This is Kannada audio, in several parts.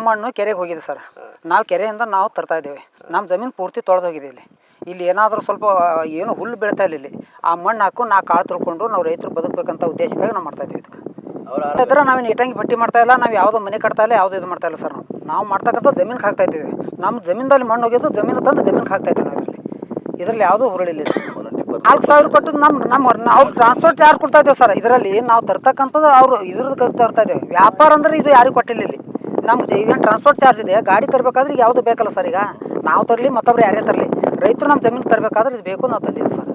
ಮಣ್ಣು ಕೆರೆಗೆ ಹೋಗಿದೆ ಸರ್. ನಾವು ಕೆರೆಯಿಂದ ನಾವು ತರ್ತಾ ಇದ್ದೇವೆ. ನಮ್ಮ ಜಮೀನು ಪೂರ್ತಿ ತೊಳೆದೋಗಿದೆ. ಇಲ್ಲಿ ಏನಾದರೂ ಸ್ವಲ್ಪ ಏನು ಹುಲ್ಲು ಬೆಳೀತಾ ಇಲ್ಲ. ಇಲ್ಲಿ ಆ ಮಣ್ಣು ಹಾಕು ನಾ ಕಾಳು ತಿಳ್ಕೊಂಡು ನಾವು ರೈತರು ಬದುಕಬೇಕಂತ ಉದ್ದೇಶಕ್ಕಾಗಿ ನಾವು ಮಾಡ್ತಾ ಇದ್ದೀವಿ. ಇದಕ್ಕೆ ಇದ್ರೆ ನಾವೇನು ಇಟ್ಟಂಗಿ ಬಟ್ಟಿ ಮಾಡ್ತಾ ಇಲ್ಲ, ನಾವು ಯಾವುದೋ ಮನೆ ಕಟ್ತಾ ಇಲ್ಲ, ಯಾವುದೋ ಇದು ಮಾಡ್ತಾ ಇಲ್ಲ ಸರ್. ನಾವು ಮಾಡ್ತಕ್ಕಂಥ ಜಮೀನಿಗೆ ಹಾಕ್ತಾ ಇದ್ದೀವಿ. ನಮ್ಮ ಜಮೀನಲ್ಲಿ ಮಣ್ಣು ಹೋಗಿದ್ದು ಜಮೀನು ತಂದು ಜಮೀನಿಗೆ ಹಾಕ್ತಾ ಇದ್ದೀವಿ ನಾವು. ಇದರಲ್ಲಿ ಯಾವುದೂ ಹುರುಳಿಲ್ಲ. 4,000 ಕೊಟ್ಟು ಅವ್ರು ಟ್ರಾನ್ಸ್ಪೋರ್ಟ್ ಚಾರ್ಜ್ ಕೊಡ್ತಾ ಇದ್ದೇವೆ ಸರ್. ಇದರಲ್ಲಿ ನಾವು ತರ್ತಕ್ಕಂಥದ್ದು ಅವರು ಇದ್ರದ್ದು ತರ್ತಾ ಇದ್ದೇವೆ. ವ್ಯಾಪಾರ ಅಂದರೆ ಇದು ಯಾರಿಗೂ ಕೊಟ್ಟಿಲ್ಲ. ಇಲ್ಲಿ ನಮ್ಗೆ ಈಗೇನು ಟ್ರಾನ್ಸ್ಪೋರ್ಟ್ ಚಾರ್ಜ್ ಇದೆ. ಗಾಡಿ ತರಬೇಕಾದ್ರೆ ಈಗ ಯಾವುದು ಬೇಕಲ್ಲ ಸರ್. ಈಗ ನಾವು ತರಲಿ ಮತ್ತೊಬ್ರು ಯಾರೇ ತರಲಿ, ರೈತರು ನಮ್ಮ ಜಮೀನು ತರಬೇಕಾದ್ರೆ ಇದು ಬೇಕು, ನಾವು ತಂದಿದ್ದೀವಿ ಸರ್.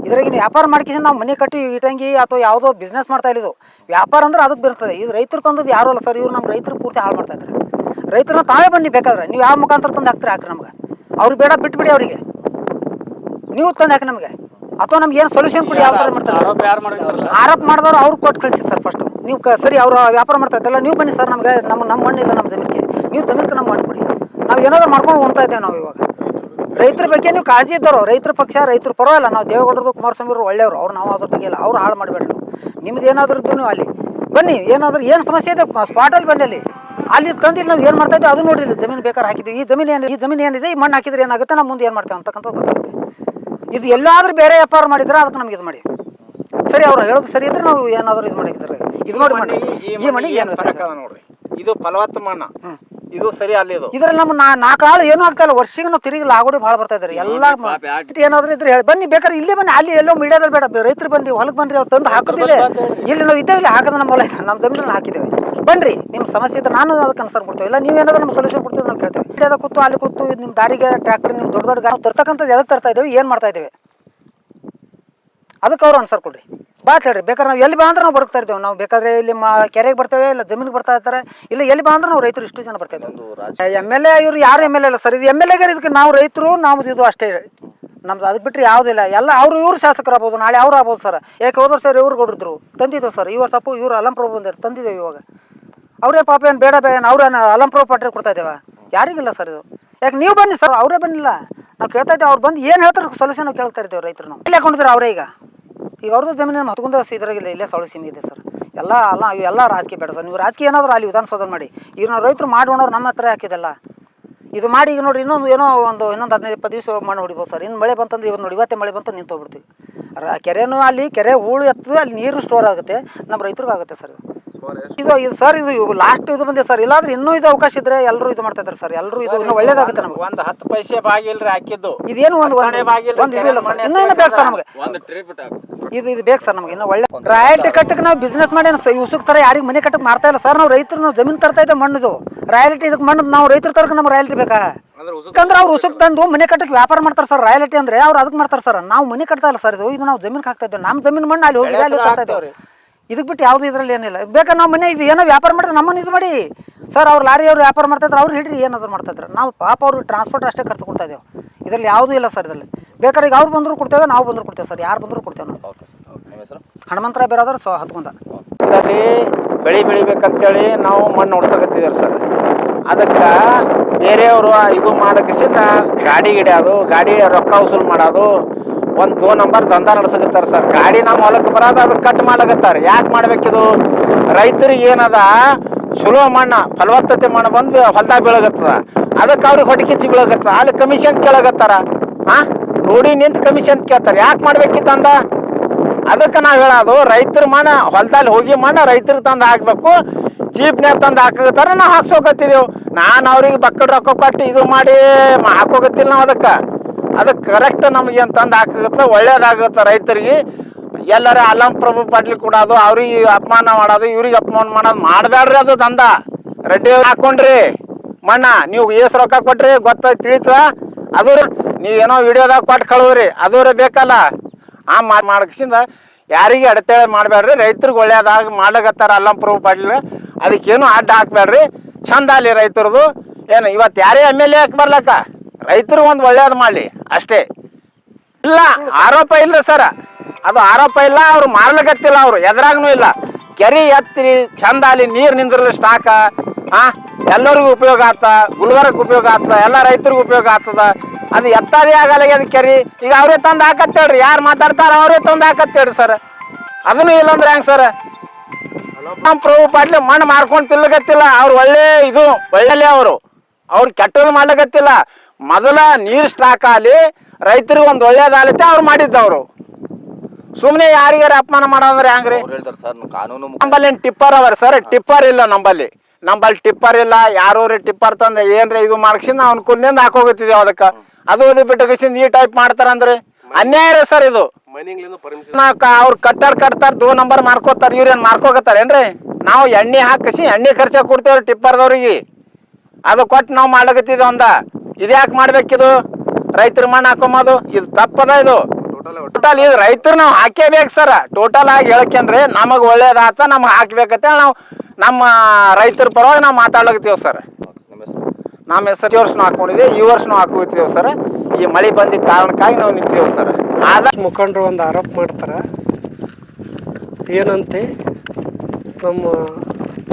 ಇದ್ರಾಗಿನ ವ್ಯಾಪಾರ ಮಾಡ್ಕೊಂಡು ನಾವು ಮನೆ ಕಟ್ಟಿ ಇಟ್ಟಂಗಿ ಅಥವಾ ಯಾವುದೋ ಬಿಸ್ನೆಸ್ ಮಾಡ್ತಾ ಇಲ್ಲಿದ್ದು ವ್ಯಾಪಾರ ಅಂದ್ರೆ ಅದಕ್ಕೆ ಬರ್ತದೆ. ಇದು ರೈತರು ತಂದದ್ದು ಯಾರು ಅಲ್ಲ ಸರ್. ಇವ್ರು ನಮ್ಮ ರೈತರು ಪೂರ್ತಿ ಹಾಳು ಮಾಡ್ತಾ ಇದ್ದಾರೆ. ರೈತರನ್ನ ತಾವೇ ಬನ್ನಿ ಬೇಕಾದ್ರೆ ನೀವು ಯಾವ ಮುಖಾಂತರ ತಂದು ಹಾಕ್ರಿ ನಮ್ಗೆ. ಅವ್ರಿಗೆ ಬೇಡ ಬಿಟ್ಬಿಡಿ, ಅವರಿಗೆ ನೀವು ತಂದು ಹಾಕಿ ನಮಗೆ. ಅಥವಾ ನಮ್ಗೆ ಏನು ಸೊಲ್ಯೂಷನ್ ಕೊಡಿ. ಯಾವ ಥರ ಮಾಡ್ತಾರೆ ಆರೋಪ ಮಾಡಿದವ್ರು ಅವ್ರು ಕೊಟ್ಟು ಕಳಿಸಿ ಸರ್. ಫಸ್ಟು ನೀವು ಸರಿ ಅವ್ರು ವ್ಯಾಪಾರ ಮಾಡ್ತಾ ಇದ್ದಲ್ಲ, ನೀವು ಬನ್ನಿ ಸರ್. ನಮಗೆ ನಮ್ಮ ಮಣ್ಣಿಲ್ಲ ನಮ್ಮ ಜಮೀನಿಗೆ, ನೀವು ಜಮೀನಿಗೆ ನಮ್ಮ ಮಣ್ಣು ಕೊಡಿ. ನಾವು ಏನಾದ್ರು ಮಾಡ್ಕೊಂಡು ಉಣ್ತಾ ಇದ್ದೇವೆ ನಾವು ಇವಾಗ. ರೈತರ ಬಗ್ಗೆ ನೀವು ಕಾಳಜಿ ಇದ್ದವರು, ರೈತರ ಪಕ್ಷ ರೈತರು ಪರವಾಗಿಲ್ಲ. ನಾವು ದೇವೇಗೌಡರದು ಕುಮಾರಸ್ವಾಮಿ ಅವರು ಒಳ್ಳೆಯವರು, ಅವ್ರು ನಾವು ಅದ್ರ ಬಗ್ಗೆ ಇಲ್ಲ. ಅವ್ರು ಹಾಳು ಮಾಡಬೇಡ್ರಿ. ನಿಮ್ದು ಏನಾದರೂ ಇದ್ದು ನೀವು ಅಲ್ಲಿ ಬನ್ನಿ. ಏನಾದರೂ ಏನು ಸಮಸ್ಯೆ ಇದೆ ಸ್ಪಾಟಲ್ಲಿ ಬನ್ನಿ. ಅಲ್ಲಿ ತಂದಿಲ್ಲ ನಾವು ಏನು ಮಾಡ್ತಾ ಇದ್ದೀವಿ ಅದು ನೋಡಿರಿ. ಜಮೀನು ಬೇಕಾದ್ರೆ ಹಾಕಿದ್ದೀವಿ. ಈ ಜಮೀನು ಏನಿದೆ, ಈ ಮಣ್ಣು ಹಾಕಿದ್ರೆ ಏನಾಗುತ್ತೆ, ನಾವು ಮುಂದೆ ಏನು ಮಾಡ್ತೇವೆ ಅಂತಕ್ಕಂಥ ಗೊತ್ತಾಗುತ್ತೆ. ಇದು ಎಲ್ಲಾದ್ರೂ ಬೇರೆ ವ್ಯಾಪಾರ ಮಾಡಿದ್ರೆ ಅದಕ್ಕೆ ನಮ್ಗೆ ಇದು ಮಾಡಿ ಸರಿ. ಅವ್ರು ಹೇಳೋದು ಸರಿ ಇದ್ರೆ ನಾವು ಏನಾದರೂ ಇದು ಮಾಡಿದ್ರೆ ಇದು ನೋಡಿ ಮಣ್ಣು ಈ ಮಣ್ಣಿಗೆ ಏನು ನೋಡ್ರಿ. ಇದು ಫಲವತ್ತ ಮಣ್ಣು, ಇದು ಸರಿ. ಅಲ್ಲಿ ಇದ್ರಲ್ಲಿ ನಮ್ಮ 4 ಆಳು ಏನೂ ಆಗ್ತಾ ಇಲ್ಲ. ವರ್ಷಿಗೆ ನಾವು ತಿರುಗಿ ಲಾಗೋಡಿ ಭಾಳ ಬರ್ತಾ ಇದ್ದಾರೆ. ಎಲ್ಲ ಏನಾದರೂ ಇದ್ರೆ ಹೇಳಿ ಬನ್ನಿ. ಬೇಕಾದ್ರೆ ಇಲ್ಲೇ ಬನ್ನಿ. ಅಲ್ಲಿ ಎಲ್ಲೋ ಮೀಡಿಯಾದಲ್ಲಿ ಬೇಡ, ರೈತರು ಬನ್ನಿ, ಹೊಲಕ್ಕೆ ಬನ್ನಿ. ಅವ್ರು ತಂದು ಹಾಕೋದಿದೆ. ಇಲ್ಲಿ ನಾವು ಇದ್ದೇವೆ, ಇಲ್ಲಿ ಹಾಕೋದು ನಮ್ಮ ಹೊಲ ಇದೆ, ನಮ್ಮ ಜಮೀನಲ್ಲಿ ಹಾಕಿದ್ದೇವೆ. ಬನ್ರಿ, ನಿಮ್ಮ ಸಮಸ್ಯೆ ಇದ್ರೆ ನಾನು ಅದಕ್ಕೆ ಅನ್ಸರ್ ಕೊಡ್ತೇವೆ. ಇಲ್ಲ ನೀವೇನಾದ್ರೂ ನಮ್ಮ ಸೊಲ್ಯೂಷನ್ ಕೊಡ್ತೀವಿ ನಾವು ಕೇಳ್ತೇವೆ. ಇಂಡಿಯಾದ ಕೂತು ಅಲ್ಲಿ ಕೂತು ನಿಮ್ಮ ದಾರಿಗೆ ಟ್ರ್ಯಾಕ್ಟರ್ ನಿಮ್ಮ ದೊಡ್ಡ ದೊಡ್ಡ ನಾವು ತರ್ತಕ್ಕಂಥದ್ದು ಎದಕ್ಕೆ ತರ್ತಾ ಇದ್ದೇವೆ, ಏನು ಮಾಡ್ತಾ ಇದ್ದೇವೆ ಅದಕ್ಕೆ ಅವ್ರು ಆನ್ಸರ್ ಕೊಡ್ರಿ. ಬಾತ್ ಹೇಳ್ರಿ. ಬೇಕಾದ್ರೆ ನಾವು ಎಲ್ಲಿ ಬಾ ಅಂದ್ರೆ ನಾವು ಬರ್ತಾ ಇದ್ದೇವೆ. ನಾವು ಬೇಕಾದ್ರೆ ಇಲ್ಲಿ ಕೆರೆಗೆ ಬರ್ತೇವೆ, ಇಲ್ಲ ಜಮೀನಿಗೆ ಬರ್ತಾ ಇರ್ತಾರೆ. ಇಲ್ಲ ಎಲ್ಲಿ ಬಾ ಅಂದ್ರೆ ನಾವು ರೈತರು ಇಷ್ಟು ಜನ ಬರ್ತಾ ಇದ್ದೇವೆ. MLA ಇವ್ರು ಯಾರು MLA ಇಲ್ಲ ಸರ್. ಇದು MLA ಇದಕ್ಕೆ ನಾವು ರೈತರು ನಮ್ದು ಇದು ಅಷ್ಟೇ. ನಮ್ದು ಅದಕ್ಕೆ ಬಿಟ್ಟರೆ ಯಾವುದಿಲ್ಲ. ಎಲ್ಲ ಅವರು ಇವ್ರು ಶಾಸಕರು ಆಗ್ಬೋದು, ನಾಳೆ ಅವ್ರು ಆಗ್ಬೋದು ಸರ್. ಯಾಕೆ ಹೋದ್ರು ಸರ್ ಇವ್ರು ಕೊಡಿದ್ರು ತಂದಿದ್ದೇವೆ ಸರ್. ಈ ವರ್ಷ ಇವ್ರು ಅಲಂಪ್ರಭು ಬಂದಿರು ತಂದಿದ್ದೇವೆ. ಇವಾಗ ಅವರೇ ಪಾಪ ಏನು ಬೇಡ ಅವ್ರೇನು ಅಲಂಪ್ರಭು ಪಾಟ್ರಿ ಕೊಡ್ತಾ ಇದ್ದೇವೆ, ಯಾರಿಗಿಲ್ಲ ಸರ್ ಇದು. ಯಾಕೆ ನೀವು ಬನ್ನಿ ಸರ್. ಅವರೇ ಬನ್ನಿಲ್ಲ, ನಾವು ಕೇಳ್ತಾ ಇದ್ದೇವೆ. ಅವ್ರು ಬಂದು ಏನು ಹೇಳ್ತಾರೆ ಸೊಲ್ಯೂಷನ್ ನಾವು ಕೇಳ್ತಾ ಇದ್ದೇವೆ. ರೈತರು ನಾವು ಇಲ್ಲಿ ಹಾಕೊಂಡಿದ್ರೆ ಅವರೇ ಈಗ ಅವ್ರದ್ದು ಜಮೀನು ಮತ್ಕೊಂಡ ಇದ್ರಾಗಿಲ್ಲ. ಇಲ್ಲೇ ಸೌಳಿ ಸೀಮೆ ಇದೆ ಸರ್. ಎಲ್ಲ ರಾಜಕೀಯ ಬೇಡ ಸರ್. ನೀವು ರಾಜಕೀಯ ಏನಾದರೂ ಅಲ್ಲಿ ವಿಧಾನಸೌಧ ಮಾಡಿ. ಈಗ ನಾವು ರೈತರು ಮಾಡೋಣವ್ರು ನಮ್ಮ ಹತ್ರ ಹಾಕಿದಲ್ಲ ಇದು ಮಾಡಿ. ಈಗ ನೋಡಿ ಇನ್ನೊಂದು 15-20 ದಿವಸ ಮಣ್ಣು ಹೊಡಿಬೋದು ಸರ್. ಇನ್ನು ಮಳೆ ಬಂತಂದ್ರೆ ಇವತ್ತು ನೋಡಿ ಇವತ್ತೇ ಮಳೆ ಬಂತು ನಿಂತು ಹೋಗ್ಬಿಡ್ತೀವಿ. ಕೆರೆನೂ ಅಲ್ಲಿ ಕೆರೆ ಹೂಳು ಎತ್ತದು, ಅಲ್ಲಿ ನೀರು ಸ್ಟೋರ್ ಆಗುತ್ತೆ, ನಮ್ಮ ರೈತರಿಗೂ ಆಗುತ್ತೆ ಸರ್. ಇದು ಸರ್ ಇದು ಲಾಸ್ಟ್ ಇದು ಬಂದಿದೆ ಸರ್. ಇಲ್ಲಾಂದ್ರೆ ಇನ್ನೂ ಇದು ಅವಕಾಶ ಇದ್ರೆ ಎಲ್ಲರೂ ಇದು ಮಾಡ್ತಾ ಇದ್ದಾರೆ ಸರ್. ಎಲ್ಲರೂ ಇದು ಇನ್ನೂ ಒಳ್ಳೇದಾಗುತ್ತೆ ನಮ್ಗೆ. ಒಂದು 10 ಪೈಸೆ ಬಾಗಿಲ್ರಿ ಹಾಕಿದ್ದು. ಇದೇನು ಒಂದು ಇದಿಲ್ಲ ಸರ್. ಇನ್ನೂ ಬೇಕು ಸರ್ ನಮಗೆ. ಇದು ಬೇಕು ಸರ್ ನಮಗೆ. ಇನ್ನೂ ಒಳ್ಳೆ ರಾಯಲ್ಟಿ ಕಟ್ಟಕ್ಕೆ ನಾವು ಬಿಸ್ನೆಸ್ ಮಾಡಿ ಉಸುಕ್ ಥರ ಯಾರಿಗೆ ಮನೆ ಕಟ್ಟಕ್ಕೆ ಮಾರ್ತಾ ಇಲ್ಲ ಸರ್. ನಾವು ರೈತರು ನಾವು ಜಮೀನು ತರ್ತಾ ಇದ್ದೇವೆ. ಮಣ್ಣು ರಾಯಲ್ಟಿ ಇದಕ್ಕೆ ಮಣ್ಣು ನಾವು ರೈತರು ತರಕ್ಕೆ ನಮ್ಗೆ ರಾಯಲ್ಟಿ ಬೇಕಾ? ಯಾಕಂದ್ರೆ ಅವ್ರು ಉಸುಕ್ ತಂದು ಮನೆ ಕಟ್ಟಕ್ಕೆ ವ್ಯಾಪಾರ ಮಾಡ್ತಾರೆ ಸರ್. ರಾಯಲ್ಟಿ ಅಂದ್ರೆ ಅವ್ರು ಅದಕ್ಕೆ ಮಾಡ್ತಾರೆ ಸರ್. ನಾವು ಮನೆ ಕಟ್ತಾ ಇಲ್ಲ ಸರ್. ಇದು ನಾವು ಜಮೀನಿಗೆ ಹಾಕ್ತಾ ಇದ್ದೇವೆ. ನಮ್ಮ ಜಮೀನು ಮಣ್ಣು ಅಲ್ಲಿ ಹೋಗಿ ಅಲ್ಲಿ ತರ್ತಾ ಇದ್ದೇವೆ. ಇದಕ್ಕೆ ಬಿಟ್ಟು ಯಾವುದು ಇದರಲ್ಲಿ ಏನಿಲ್ಲ. ಬೇಕಾದ್ರೆ ನಾವು ಮನೆ ಇದು ಏನೋ ವ್ಯಾಪಾರ ಮಾಡಿದ್ರೆ ನಮ್ಮನ್ನು ಇದು ಮಾಡಿ ಸರ್. ಅವ್ರು ಲಾರಿ ಅವ್ರು ವ್ಯಾಪಾರ ಮಾಡ್ತಾಯಿದ್ರು, ಅವ್ರು ಹಿಡ್ರಿ ಏನಾದ್ರು ಮಾಡ್ತಾಯಿದ್ರು. ನಾವು ಪಾಪ ಅವ್ರಿಗೆ ಟ್ರಾನ್ಸ್ಪೋರ್ಟ್ ಅಷ್ಟೇ ಖರ್ಚು ಕೊಡ್ತಾ ಇದ್ದೇವೆ. ಇದರಲ್ಲಿ ಯಾವುದೂ ಇಲ್ಲ ಸರ್. ಇದರಲ್ಲಿ ಬೇಕಾದ್ರೆ ಈಗ ಅವ್ರು ಬಂದರೂ ಕೊಡ್ತೇವೆ, ನಾವು ಬಂದರೂ ಕೊಡ್ತೇವೆ ಸರ್. ಯಾರು ಬಂದರೂ ಕೊಡ್ತೇವೆ ನಾವು. ಹನುಮಂತರಾಯ ಬೇರಾದ್ರೆ ಹತ್ಕೊಂಡ ಇದರಲ್ಲಿ ಬೆಳೆ ಬೆಳಿಬೇಕಂತೇಳಿ ನಾವು ಮಣ್ಣು ಹೊಡ್ಸಕತ್ತಿದ್ದಾರೆ ಸರ್. ಅದಕ್ಕೆ ಬೇರೆಯವರು ಇದು ಮಾಡೋಕ್ಕಿಂತ ಗಾಡಿ ಗಿಡ್ಯೋದು, ಗಾಡಿ ರೊಕ್ಕ ವಸೂಲು ಮಾಡೋದು, ಒಂದು 2 ನಂಬರ್ ದಂಧ ನಡೆಸಕತ್ತಾರೆ ಸರ್. ಗಾಡಿ ನಮ್ಮ ಹೊಲಕ್ಕೆ ಬರೋದು ಅದಕ್ಕೆ ಕಟ್ ಮಾಡ್ಲಕತ್ತಾರೆ. ಯಾಕೆ ಮಾಡ್ಬೇಕಿದು? ರೈತರಿಗೆ ಏನದ ಚಲೋ ಮಣ್ಣು ಫಲವತ್ತತೆ ಮಣ್ಣು ಬಂದು ಹೊಲ್ದಾಗ ಬೀಳಗತ್ತದ, ಅದಕ್ಕೆ ಅವ್ರಿಗೆ ಹೊಟ್ಟೆ ಕಿಚ್ಚಿ ಬೀಳಗತ್ತದ. ಅಲ್ಲಿ ಕಮಿಷನ್ ಕೇಳಗತ್ತಾರ. ರೋಡಿ ನಿಂತು ಕಮಿಷನ್ ಕೇಳ್ತಾರೆ. ಯಾಕೆ ಮಾಡ್ಬೇಕಿತ್ತಂದ? ಅದಕ್ಕೆ ನಾವು ಹೇಳೋದು ರೈತರ ಮಣ್ಣು ಹೊಲದಲ್ಲಿ ಹೋಗಿ ಮಣ್ಣು ರೈತರಿಗೆ ತಂದು ಹಾಕಬೇಕು. ಚೀಪ್ನ್ಯಾಗ ತಂದು ಹಾಕತ್ತಾರ, ನಾವು ಹಾಕ್ಸೋಕತ್ತಿದ್ದೆವು. ನಾನು ಅವ್ರಿಗೆ ಬಕ್ಕಡ್ ರೊಕ್ಕ ಕೊಟ್ಟು ಇದು ಮಾಡಿ ಹಾಕೋಕತ್ತಿಲ್ಲ ನಾವು. ಅದಕ್ಕೆ ಕರೆಕ್ಟ್ ನಮಗೆ ಅಂತಂದು ಹಾಕತ್ತ ಒಳ್ಳೇದಾಗತ್ತೆ ರೈತರಿಗೆ. ಎಲ್ಲರ ಅಲಂಪ್ರಭು ಪಾಟ್ಲಿ ಕೊಡೋದು, ಅವ್ರಿಗೆ ಅಪಮಾನ ಮಾಡೋದು, ಇವ್ರಿಗೆ ಅಪಮಾನ ಮಾಡೋದು ಮಾಡಬೇಡ್ರಿ. ಅದು ದಂಧ ರೆಡ್ಡಿ ಹಾಕೊಂಡ್ರಿ ಮಣ್ಣ ನೀವು ಏಸು ರೊಕ್ಕ ಕೊಟ್ರಿ ಗೊತ್ತಾಯ್ತು ತಿಳಿತ. ಅದು ನೀವೇನೋ ವಿಡಿಯೋದಾಗ ಕೊಟ್ಟು ಕಳುವ್ರಿ, ಅದೂರೇ ಬೇಕಲ್ಲ. ಮಾಡಕ್ಸಿಂದ ಯಾರಿಗೆ ಅಡತೇಳೆ ಮಾಡಬೇಡ್ರಿ. ರೈತರಿಗೆ ಒಳ್ಳೇದಾಗ ಮಾಡ್ಲಕತ್ತಾರ ಅಲ್ಲಂಪ್ರಭು ಪಾಟ್ಲಿ. ಅದಕ್ಕೇನು ಅಡ್ಡ ಹಾಕ್ಬೇಡ್ರಿ. ಚಂದ ಅಲ್ಲಿ ರೈತರದು. ಏನು ಇವತ್ತು ಯಾರೇ MLA ಹಾಕಿ ಬರ್ಲಕ್ಕ, ರೈತರು ಒಂದು ಒಳ್ಳೇದು ಮಾಡಲಿ ಅಷ್ಟೇ. ಇಲ್ಲ ಆರೋಪ ಇಲ್ಲ ಸರ್. ಅದು ಆರೋಪ ಇಲ್ಲ. ಅವ್ರು ಮಾರ್ಲಕತ್ತಿಲ್ಲ, ಅವರು ಎದ್ರಾಗೂ ಇಲ್ಲ. ಕೆರೆ ಎತ್ತಿ ಚಂದ ಅಲ್ಲಿ ನೀರು ನಿಂದ್ರಲ್ಲ ಸ್ಟಾಕ. ಎಲ್ಲರಿಗೂ ಉಪಯೋಗ ಆಗ್ತ, ಗುಲ್ಬರ್ಗಕ್ಕೆ ಉಪಯೋಗ ಆಗ್ತದ, ಎಲ್ಲ ರೈತರಿಗೂ ಉಪಯೋಗ ಆಗ್ತದ. ಅದು ಎತ್ತದೇ ಆಗಲ್ಲ ಅದು ಕೆರೆ. ಈಗ ಅವರೇ ತಂದು ಹಾಕತ್ತೇಳ್ರಿ, ಯಾರು ಮಾತಾಡ್ತಾರ ಅವರೇ ತಂದು ಹಾಕತ್ತೇಳ್ರಿ ಸರ್. ಅದನ್ನು ಇಲ್ಲಂದ್ರೆ ಹೆಂಗೆ ಸರ್? ನಮ್ಮ ಪ್ರಭು ಪಾಟೀಲ್ ಮಣ್ಣು ಮಾರ್ಕೊಂಡು ತಿಲ್ಲಗತ್ತಿಲ್ಲ. ಅವ್ರು ಒಳ್ಳೆ ಇದು ಒಳ್ಳೆ ಅವ್ರು ಕೆಟ್ಟದ್ದು ಮಾಡ್ಲಕತ್ತಿಲ್ಲ. ಮೊದಲ ನೀರು ಸ್ಟಾಕ್ ಆಗಲಿ, ರೈತರಿಗೆ ಒಂದು ಒಳ್ಳೇದಾಗತ್ತೆ ಅವ್ರು ಮಾಡಿದ್ದವ್ರು. ಸುಮ್ಮನೆ ಯಾರಿಗಾರ ಅಪಮಾನ ಮಾಡೋದ್ರೆ ಹೆಂಗ್ರಿ? ನಂಬಲ್ಲಿ ಟಿಪ್ಪರ್ ಅವರ ಸರ್, ಟಿಪ್ಪರ್ ಇಲ್ಲ ನಂಬಲ್ಲಿ ಟಿಪ್ಪರ್ ಇಲ್ಲ. ಯಾರು ಟಿಪ್ಪರ್ ತಂದ ಏನ್ರಿ ಇದು ಮಾಡ್ಸಿಂದ ಅವ್ನ ಕುಂದಿಂದ ಹಾಕೋಗತ್ತಿದ್ದೇವೆ. ಅದಕ್ಕೆ ಅದು ಬಿಟ್ಟು ಈ ಟೈಪ್ ಮಾಡ್ತಾರಂದ್ರೆ ಅನ್ಯಾಯ ರೀ ಸರ್. ಇದು ಅವ್ರು ಕಟ್ತಾರ 2 ನಂಬರ್ ಮಾರ್ಕೋತಾರ. ಇವ್ರೇನ್ ಮಾರ್ಕೋಗತ್ತಾರೇನ್ರಿ? ನಾವು ಎಣ್ಣೆ ಹಾಕಿಸಿ ಎಣ್ಣೆ ಖರ್ಚ ಕೊಡ್ತೇವ್ರಿ ಟಿಪ್ಪರ್ದವ್ರಿಗೆ. ಅದು ಕೊಟ್ಟು ನಾವು ಮಾಡ್ಲಕತ್ತಿದ್ವಿ ಅಂದ. ಇದ್ಯಾಕೆ ಮಾಡ್ಬೇಕಿದು? ರೈತರ ಮಣ್ಣು ಹಾಕೊಂಬೋದು ಇದು ತಪ್ಪದ. ಇದು ಟೋಟಲ್ ಇದು ರೈತರು ನಾವು ಹಾಕೇಬೇಕು ಸರ್. ಟೋಟಲ್ ಆಗಿ ಹೇಳ್ಕಂದ್ರೆ ನಮಗೆ ಒಳ್ಳೇದಾತ, ನಮ್ಗೆ ಹಾಕ್ಬೇಕಂತ ನಾವು ನಮ್ಮ ರೈತರ ಪರವಾಗಿ ನಾವು ಮಾತಾಡ್ಲಕತ್ತೀವಿ ಸರ್. ನಮ್ಮ ಹೆಸರು ಈ ವರ್ಷನೂ ಹಾಕೊಂಡಿದ್ದೀವಿ, ಈ ವರ್ಷನೂ ಹಾಕೋತೀವಿ ಸರ್. ಈ ಮಳೆ ಬಂದಿದ್ದ ಕಾರಣಕ್ಕಾಗಿ ನಾವು ನಿಂತೀವಿ ಸರ್. ಮುಖಂಡರು ಒಂದು ಆರೋಪ ಮಾಡ್ತಾರೆ. ಏನಂತೆ ನಮ್ಮ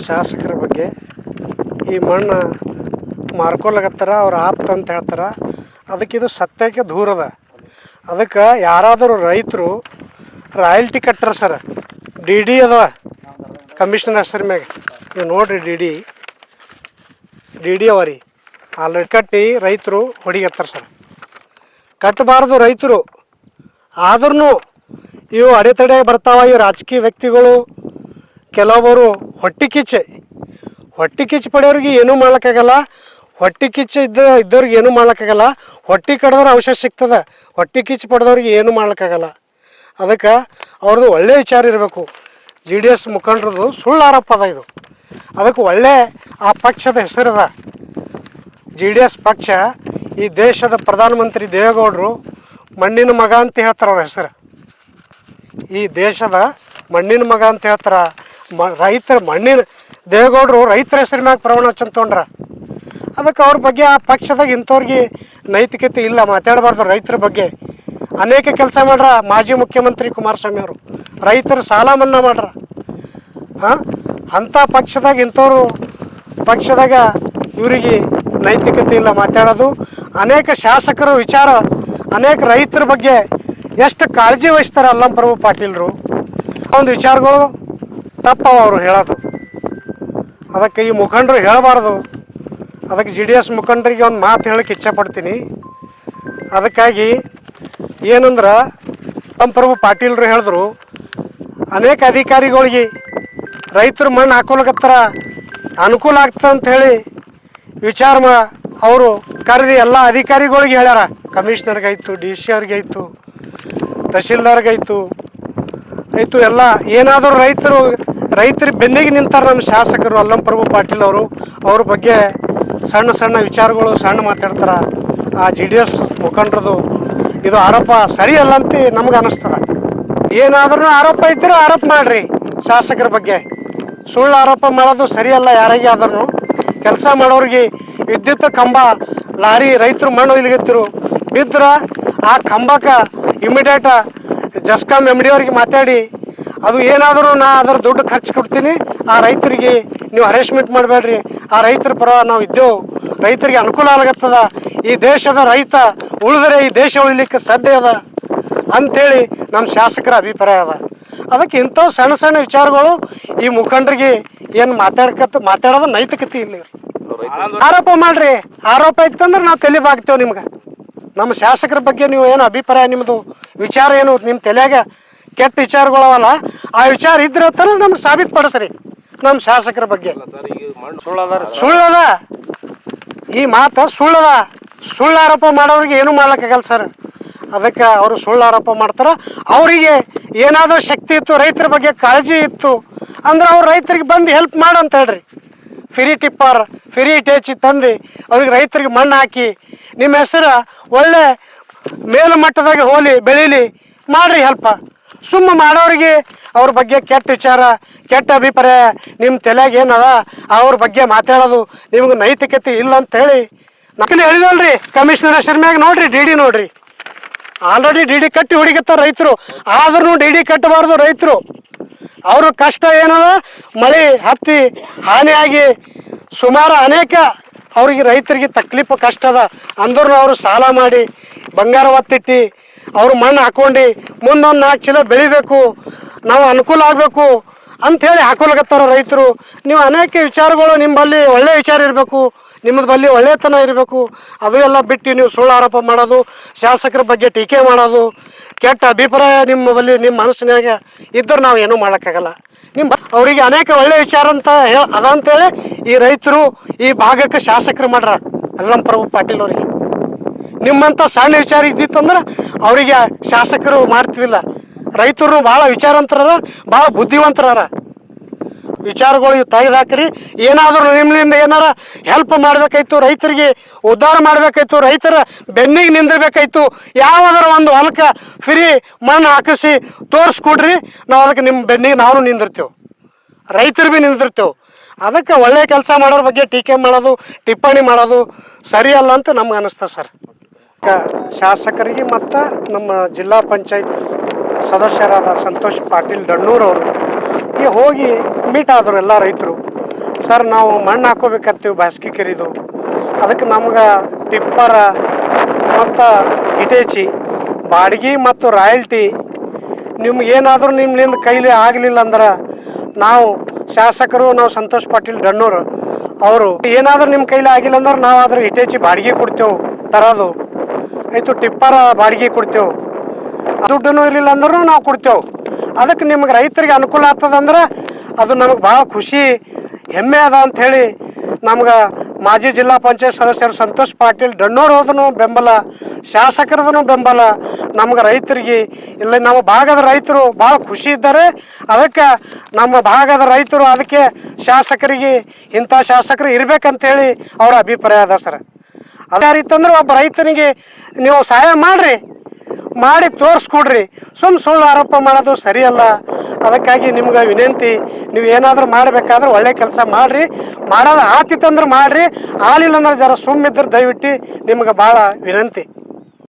ಶಾಸಕರ ಬಗ್ಗೆ ಈ ಮಣ್ಣು ಮಾರ್ಕೊಳಕತ್ತಾರ, ಅವ್ರು ಆಪ್ತ ಅಂತ ಹೇಳ್ತಾರೆ. ಅದಕ್ಕೆ ಇದು ಸತ್ಯಕ್ಕೆ ದೂರದ. ಅದಕ್ಕೆ ಯಾರಾದರೂ ರೈತರು ರಾಯಲ್ಟಿ ಕಟ್ಟಾರ ಸರ್. ಡಿ ಡಿ ಅದ ಕಮಿಷನರ್ ಹೆಸರು ಮ್ಯಾಗ, ನೀವು ನೋಡಿರಿ ಡಿ ಡಿ ಅವರಿ ಆಲ್ರೆಡಿ ಕಟ್ಟಿ ರೈತರು ಹೊಡಿಗತ್ತಾರ ಸರ್. ಕಟ್ಟಬಾರ್ದು ರೈತರು. ಆದ್ರೂ ಇವು ಅಡೆತಡೆ ಬರ್ತಾವ. ಈ ರಾಜಕೀಯ ವ್ಯಕ್ತಿಗಳು ಕೆಲವೊಬ್ಬರು ಹೊಟ್ಟೆ ಕಿಚ್ಚು ಪಡೆಯೋರಿಗೆ ಏನೂ ಮಾಡ್ಲಿಕ್ಕಾಗಲ್ಲ. ಹೊಟ್ಟೆ ಕಿಚ್ಚು ಇದ್ದವ್ರಿಗೆ ಏನೂ ಮಾಡ್ಲಿಕ್ಕಾಗಲ್ಲ. ಹೊಟ್ಟೆ ಕಡ್ದ್ರೆ ಔಷಧ ಸಿಗ್ತದೆ. ಹೊಟ್ಟೆ ಕಿಚ್ಚು ಪಡೆದವ್ರಿಗೆ ಏನೂ ಮಾಡ್ಲಿಕ್ಕಾಗಲ್ಲ. ಅದಕ್ಕೆ ಅವ್ರದ್ದು ಒಳ್ಳೆಯ ವಿಚಾರ ಇರಬೇಕು. JDS ಮುಖಂಡರದು ಸುಳ್ಳು ಆರೋಪ ಅದ ಇದು. ಅದಕ್ಕೆ ಒಳ್ಳೆ ಆ ಪಕ್ಷದ ಹೆಸರದ JDS ಪಕ್ಷ. ಈ ದೇಶದ ಪ್ರಧಾನಮಂತ್ರಿ ದೇವೇಗೌಡರು ಮಣ್ಣಿನ ಮಗ ಅಂತ ಹೇಳ್ತಾರೆ ಅವ್ರ ಹೆಸರು. ಈ ದೇಶದ ಮಣ್ಣಿನ ಮಗ ಅಂತ ಹೇಳ್ತಾರೆ. ರೈತರ ದೇವೇಗೌಡರು ರೈತರ ಹೆಸರು ಮ್ಯಾಗ ಪ್ರಮಾಣ ವಚನ ತೊಗೊಂಡ್ರ. ಅದಕ್ಕೆ ಅವ್ರ ಬಗ್ಗೆ ಆ ಪಕ್ಷದಾಗ ಇಂಥವ್ರಿಗೆ ನೈತಿಕತೆ ಇಲ್ಲ, ಮಾತಾಡಬಾರ್ದು ರೈತರ ಬಗ್ಗೆ. ಅನೇಕ ಕೆಲಸ ಮಾಡ್ರ ಮಾಜಿ ಮುಖ್ಯಮಂತ್ರಿ ಕುಮಾರಸ್ವಾಮಿ ಅವರು. ರೈತರ ಸಾಲ ಮನ್ನಾ ಮಾಡ್ರ. ಅಂಥ ಪಕ್ಷದಾಗ ಇಂಥವ್ರು ಪಕ್ಷದಾಗ ಇವರಿಗೆ ನೈತಿಕತೆ ಇಲ್ಲ ಮಾತಾಡೋದು. ಅನೇಕ ಶಾಸಕರು ವಿಚಾರ ಅನೇಕ ರೈತರ ಬಗ್ಗೆ ಎಷ್ಟು ಕಾಳಜಿ ವಹಿಸ್ತಾರೆ ಅಲ್ಲಂಪ್ರಭು ಪಾಟೀಲ್ರು. ಒಂದು ವಿಚಾರಗಳು ತಪ್ಪವ ಅವರು ಹೇಳೋದು. ಅದಕ್ಕೆ ಈ ಮುಖಂಡರು ಹೇಳಬಾರ್ದು. ಅದಕ್ಕೆ JDS ಮುಖಂಡರಿಗೆ ಒಂದು ಮಾತು ಹೇಳಕ್ಕೆ ಇಚ್ಛೆಪಡ್ತೀನಿ. ಅದಕ್ಕಾಗಿ ಏನಂದ್ರೆ ಅಲ್ಲಂಪ್ರಭು ಪಾಟೀಲ್ರು ಹೇಳಿದ್ರು, ಅನೇಕ ಅಧಿಕಾರಿಗಳಿಗೆ ರೈತರು ಮಣ್ಣು ಹಾಕೊಳಕತ್ತಾರ ಅನುಕೂಲ ಆಗ್ತದೆ ಅಂಥೇಳಿ ವಿಚಾರ ಅವರು ಕರೆದು ಎಲ್ಲ ಅಧಿಕಾರಿಗಳಿಗೆ ಹೇಳ್ಯಾರ. ಕಮಿಷನರ್ಗಾಯ್ತು, DC ಅವ್ರಿಗಾಯ್ತು, ತಹಶೀಲ್ದಾರ್ಗಾಯ್ತು ಎಲ್ಲ. ಏನಾದರೂ ರೈತರ ಬೆನ್ನಿಗೆ ನಿಂತಾರೆ ನಮ್ಮ ಶಾಸಕರು ಅಲ್ಲಂಪ್ರಭು ಪಾಟೀಲ್ ಅವರು. ಅವ್ರ ಬಗ್ಗೆ ಸಣ್ಣ ವಿಚಾರಗಳು ಮಾತಾಡ್ತಾರೆ. ಆ JDS ಮುಖಂಡರದು ಇದು ಆರೋಪ ಸರಿಯಲ್ಲ ಅಂತ ನಮ್ಗೆ ಅನ್ನಿಸ್ತದೆ. ಏನಾದ್ರೂ ಆರೋಪ ಇದ್ದರೂ ಆರೋಪ ಮಾಡಿರಿ ಶಾಸಕರ ಬಗ್ಗೆ. ಸುಳ್ಳು ಆರೋಪ ಮಾಡೋದು ಸರಿಯಲ್ಲ. ಯಾರಿಗೆ ಆದ್ರೂ ಕೆಲಸ ಮಾಡೋರಿಗೆ ವಿದ್ಯುತ್ ಕಂಬ ಲಾರಿ ರೈತರು ಮಣ್ಣು ಇಲ್ಲಿಗಿತ್ತರು ಬಿದ್ರೆ ಆ ಕಂಬಕ್ಕೆ ಇಮಿಡಿಯೇಟ್ ಜಸ್ಕಾಮ್ MD ಅವ್ರಿಗೆ ಮಾತಾಡಿ ಅದು ಏನಾದರೂ ನಾ ಅದರ ದುಡ್ಡು ಖರ್ಚು ಕೊಡ್ತೀನಿ, ಆ ರೈತರಿಗೆ ನೀವು ಹರೇಸ್ಮೆಂಟ್ ಮಾಡಬೇಡ್ರಿ, ಆ ರೈತರ ಪರ ನಾವು ಇದ್ದೇವೆ, ರೈತರಿಗೆ ಅನುಕೂಲ ಆಗತ್ತದ, ಈ ದೇಶದ ರೈತ ಉಳಿದ್ರೆ ಈ ದೇಶ ಉಳಿಲಿಕ್ಕೆ ಸಾಧ್ಯ ಅದ ಅಂಥೇಳಿ ನಮ್ಮ ಶಾಸಕರ ಅಭಿಪ್ರಾಯ ಅದ. ಅದಕ್ಕೆ ಇಂಥವು ಸಣ್ಣ ವಿಚಾರಗಳು ಈ ಮುಖಂಡರಿಗೆ ಏನು ಮಾತಾಡೋದು ನೈತಿಕತೆ ಇಲ್ಲ. ಆರೋಪ ಮಾಡ್ರಿ. ಆರೋಪ ಇತ್ತಂದ್ರೆ ನಾವು ತಲೆ ಬಾಗ್ತೇವೆ ನಿಮ್ಗೆ. ನಮ್ಮ ಶಾಸಕರ ಬಗ್ಗೆ ನೀವು ಏನು ಅಭಿಪ್ರಾಯ, ನಿಮ್ಮದು ವಿಚಾರ ಏನು, ನಿಮ್ಮ ತಲೆಯಾಗ ಕೆಟ್ಟ ವಿಚಾರಗಳವಲ್ಲ, ಆ ವಿಚಾರ ಇದ್ರೆ ತರ ನಮ್ಗೆ ಸಾಬೀತುಪಡಿಸ್ರಿ ನಮ್ಮ ಶಾಸಕರ ಬಗ್ಗೆ. ಸುಳ್ಳದ ಈ ಮಾತು ಸುಳ್ಳದ. ಸುಳ್ಳು ಆರೋಪ ಮಾಡೋರಿಗೆ ಏನೂ ಮಾಡ್ಲಿಕ್ಕಾಗಲ್ಲ ಸರ್. ಅದಕ್ಕೆ ಅವರು ಸುಳ್ಳು ಆರೋಪ ಮಾಡ್ತಾರೆ. ಅವರಿಗೆ ಏನಾದರೂ ಶಕ್ತಿ ಇತ್ತು, ರೈತರ ಬಗ್ಗೆ ಕಾಳಜಿ ಇತ್ತು ಅಂದ್ರೆ ಅವ್ರು ರೈತರಿಗೆ ಬಂದು ಹೆಲ್ಪ್ ಮಾಡು ಅಂತ ಹೇಳ್ರಿ. ಫ್ರೀ ಟಿಪ್ಪರ್ ಫ್ರೀ ಟೇಚಿ ತಂದು ಅವ್ರಿಗೆ ರೈತರಿಗೆ ಮಣ್ಣು ಹಾಕಿ ನಿಮ್ಮ ಹೆಸರು ಒಳ್ಳೆ ಮೇಲ್ಮಟ್ಟದಾಗ ಹೋಲಿ ಬೆಳೀಲಿ ಮಾಡಿರಿ ಹೆಲ್ಪ. ಸುಮ್ಮ ಮಾಡೋರಿಗೆ ಅವ್ರ ಬಗ್ಗೆ ಕೆಟ್ಟ ವಿಚಾರ ಕೆಟ್ಟ ಅಭಿಪ್ರಾಯ ನಿಮ್ಮ ತಲೆಯಾಗ ಏನದ ಅವ್ರ ಬಗ್ಗೆ ಮಾತಾಡೋದು ನಿಮ್ಗೆ ನೈತಿಕತೆ ಇಲ್ಲ ಅಂತ ಹೇಳಿ ನಕಲಿ ಹೇಳಿದಲ್ರಿ. ಕಮಿಷನರ್ ಹೆಸರು ಮ್ಯಾಗ ನೋಡ್ರಿ, DD ನೋಡ್ರಿ. ಆಲ್ರೆಡಿ DD ಕಟ್ಟಿ ಹುಡುಗತ್ತಾರ ರೈತರು. ಆದ್ರೂ DD ಕಟ್ಟಬಾರ್ದು ರೈತರು. ಅವ್ರ ಕಷ್ಟ ಏನದ, ಮಳೆ ಹತ್ತಿ ಹಾನಿಯಾಗಿ ಸುಮಾರು ಅನೇಕ ಅವ್ರಿಗೆ ರೈತರಿಗೆ ತಕ್ಲೀಫು ಕಷ್ಟ ಅದ. ಅಂದ್ರೂ ಅವರು ಸಾಲ ಮಾಡಿ ಬಂಗಾರ ಒತ್ತಿಟ್ಟು ಅವರು ಮಣ್ಣು ಹಾಕೊಂಡು ಮುಂದೊಂದು 4 ಚೀಲ ಬೆಳಿಬೇಕು, ನಾವು ಅನುಕೂಲ ಆಗಬೇಕು ಅಂಥೇಳಿ ಹಾಕೊಳಕತ್ತಾರ ರೈತರು. ನೀವು ಅನೇಕ ವಿಚಾರಗಳು ನಿಮ್ಮಲ್ಲಿ ಒಳ್ಳೆ ವಿಚಾರ ಇರಬೇಕು, ನಿಮ್ಮದು ಬಲ್ಲಿ ಒಳ್ಳೆತನ ಇರಬೇಕು, ಅದು ಎಲ್ಲ ಬಿಟ್ಟು ನೀವು ಸುಳ್ಳು ಆರೋಪ ಮಾಡೋದು, ಶಾಸಕರ ಬಗ್ಗೆ ಟೀಕೆ ಮಾಡೋದು, ಕೆಟ್ಟ ಅಭಿಪ್ರಾಯ ನಿಮ್ಮ ಬಲ್ಲಿ ನಿಮ್ಮ ಮನಸ್ಸಿನಾಗ ಇದ್ದರೆ ನಾವು ಏನೂ ಮಾಡೋಕ್ಕಾಗಲ್ಲ. ಅವರಿಗೆ ಅನೇಕ ಒಳ್ಳೆ ವಿಚಾರ ಅಂತ ಅದಂತೇಳಿ ಈ ರೈತರು ಈ ಭಾಗಕ್ಕೆ ಶಾಸಕರು ಮಾಡ್ರ ಅಲ್ಲಂ ಪ್ರಭು ಪಾಟೀಲ್ ಅವರಿಗೆ. ನಿಮ್ಮಂಥ ಸಣ್ಣ ವಿಚಾರ ಇದ್ದಿತ್ತಂದ್ರೆ ಅವರಿಗೆ ಶಾಸಕರು ಮಾಡ್ತಿದ್ದಿಲ್ಲ. ರೈತರು ಭಾಳ ವಿಚಾರಂತರಾರ, ಭಾಳ ಬುದ್ಧಿವಂತರಾರ. ವಿಚಾರಗಳು ತೆಗೆದಾಕ್ರಿ. ಏನಾದರೂ ನಿಮ್ಮಿಂದ ಏನಾರ ಹೆಲ್ಪ್ ಮಾಡಬೇಕಾಯ್ತು, ರೈತರಿಗೆ ಉದ್ಧಾರ ಮಾಡಬೇಕಾಯ್ತು, ರೈತರ ಬೆನ್ನಿಗೆ ನಿಂದಿರ್ಬೇಕಾಯ್ತು, ಯಾವುದರ ಒಂದು ಹೊಲಕ್ಕೆ ಫ್ರೀ ಮಣ್ಣು ಹಾಕಿಸಿ ತೋರಿಸ್ಕೊಡ್ರಿ, ನಾವು ಅದಕ್ಕೆ ನಿಮ್ಮ ಬೆನ್ನಿಗೆ ನಾವು ನಿಂದಿರ್ತೇವೆ, ರೈತರು ಭೀ ನಿಂದಿರ್ತೇವೆ. ಅದಕ್ಕೆ ಒಳ್ಳೆ ಕೆಲಸ ಮಾಡೋರ ಬಗ್ಗೆ ಟೀಕೆ ಮಾಡೋದು, ಟಿಪ್ಪಣಿ ಮಾಡೋದು ಸರಿಯಲ್ಲ ಅಂತ ನಮ್ಗೆ ಅನ್ನಿಸ್ತಾ ಸರ್. ಶಾಸಕರಿಗೆ ಮತ್ತು ನಮ್ಮ ಜಿಲ್ಲಾ ಪಂಚಾಯತ್ ಸದಸ್ಯರಾದ ಸಂತೋಷ್ ಪಾಟೀಲ್ ಡಣ್ಣೂರವರು ಈ ಹೋಗಿ ಮೀಟ್ ಆದರು ಎಲ್ಲ ರೈತರು. ಸರ್, ನಾವು ಮಣ್ಣು ಹಾಕೋಬೇಕಂತೀವಿ ಬ್ಯಾಸ್ಗಿ ಕೆರಿದು, ಅದಕ್ಕೆ ನಮ್ಗೆ ಟಿಪ್ಪರ ಮತ್ತು ಇಟೇಚಿ ಬಾಡಿಗೆ ಮತ್ತು ರಾಯಲ್ಟಿ ನಿಮ್ಗೇನಾದರೂ ನಿಮ್ಮಿಂದ ಕೈಲಿ ಆಗಲಿಲ್ಲ ಅಂದ್ರೆ ನಾವು ಶಾಸಕರು, ನಾವು ಸಂತೋಷ್ ಪಾಟೀಲ್ ಡಣ್ಣೂರು ಅವರು ಏನಾದರೂ ನಿಮ್ಮ ಕೈಲಿ ಆಗಿಲ್ಲ ಅಂದ್ರೆ ನಾವು ಅದ್ರ ಇಟೇಚಿ ಬಾಡಿಗೆ ಕೊಡ್ತೇವೆ ತರೋದು ಆಯಿತು, ಟಿಪ್ಪರ ಬಾಡಿಗೆ ಕೊಡ್ತೇವೆ, ದುಡ್ಡೂ ಇರಲಿಲ್ಲ ಅಂದ್ರೂ ನಾವು ಕೊಡ್ತೇವೆ. ಅದಕ್ಕೆ ನಿಮ್ಗೆ ರೈತರಿಗೆ ಅನುಕೂಲ ಆಗ್ತದಂದ್ರೆ ಅದು ನಮಗೆ ಭಾಳ ಖುಷಿ ಹೆಮ್ಮೆ ಅದ ಅಂಥೇಳಿ ನಮ್ಗೆ ಮಾಜಿ ಜಿಲ್ಲಾ ಪಂಚಾಯತ್ ಸದಸ್ಯರು ಸಂತೋಷ್ ಪಾಟೀಲ್ ಡಣ್ಣೂರು ಹೋದನು ಬೆಂಬಲ, ಶಾಸಕರದೂ ಬೆಂಬಲ. ನಮ್ಗೆ ರೈತರಿಗೆ ಇಲ್ಲ, ನಮ್ಮ ಭಾಗದ ರೈತರು ಭಾಳ ಖುಷಿ ಇದ್ದಾರೆ. ಅದಕ್ಕೆ ನಮ್ಮ ಭಾಗದ ರೈತರು ಅದಕ್ಕೆ ಶಾಸಕರಿಗೆ ಇಂಥ ಶಾಸಕರು ಇರಬೇಕಂತೇಳಿ ಅವರ ಅಭಿಪ್ರಾಯ ಅದ ಸರ್. ಅದೇ ರೀತಂದ್ರೆ ಒಬ್ಬ ರೈತನಿಗೆ ನೀವು ಸಹಾಯ ಮಾಡಿ ತೋರಿಸ್ಕೊಡ್ರಿ, ಸುಳ್ಳು ಆರೋಪ ಮಾಡೋದು ಸರಿಯಲ್ಲ. ಅದಕ್ಕಾಗಿ ನಿಮ್ಗೆ ವಿನಂತಿ, ನೀವು ಏನಾದರೂ ಮಾಡಬೇಕಾದ್ರೆ ಒಳ್ಳೆ ಕೆಲಸ ಮಾಡಿರಿ, ಮಾಡೋದು ಆತಿತ್ತಂದ್ರೆ ಮಾಡಿರಿ, ಆಲಿಲ್ಲ ಅಂದ್ರೆ ಜರ ಸುಮ್ಮಿದ್ರೆ ದಯವಿಟ್ಟು ನಿಮ್ಗೆ ಭಾಳ ವಿನಂತಿ.